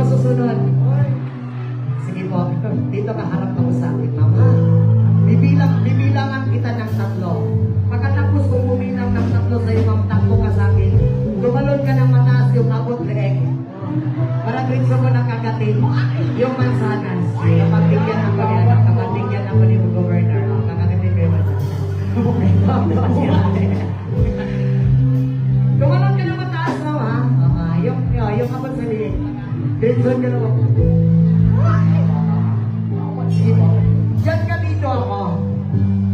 susunod. Sige po, dito ka harap ako sa akin, mama. Bibilangan kita ng 3. Pagkatapos kung bumilang ng 3 sa iyo, takbo ka sa akin. Tumalon ka ng mataas yung abot direct. Para gusto mo nakagatin yung mansanas. Kapag bigyan ng pagyanak, kapag bigyan ako ni Governor, nakagatin ko yung mansanas. Tumalon ka ng mataas, mama. Yung abot sa liit. Benson ka naman. Sige po. Diyan ka dito ako.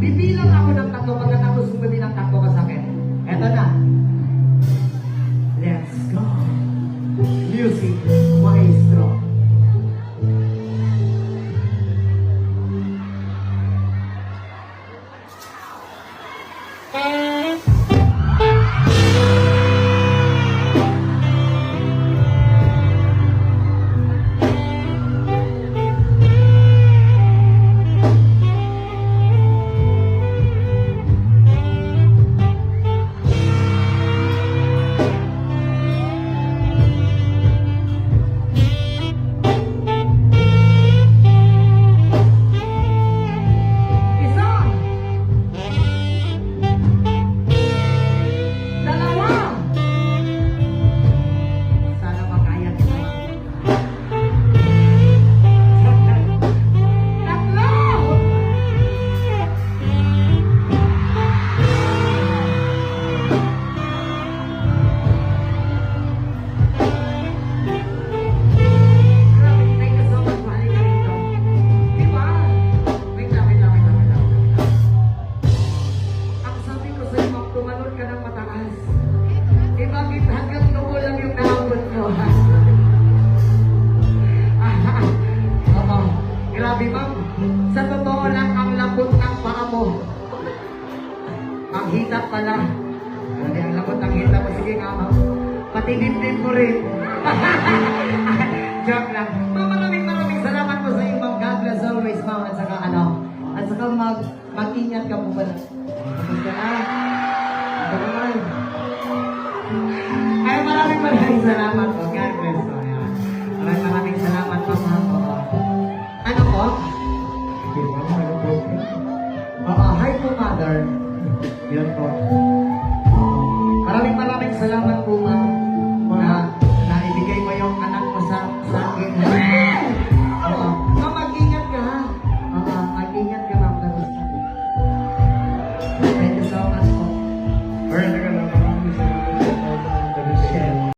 Bibilang ako ng 3 pagkatapos kung bibilang 3 ka sa akin. Eto na. Let's go. Music, maestro. Grabe ma'am, sa totoo lang ang lambot ng paa mo. Ang hitap pala. Grabe ang lambot ng hitap mo. Sige nga ma'am, patingin-tin mo rin. Joke lang. Ma'am, maraming salamat po sa iyo ma'am. God bless always ma'am. At saka at saka mag-ingat ka po pala. Tapos ka na. Ito naman. Ay, maraming salamat po. God bless po. Maraming salamat po ma'am. Ano po? Hi po, mother. Yun po. Maraming salamat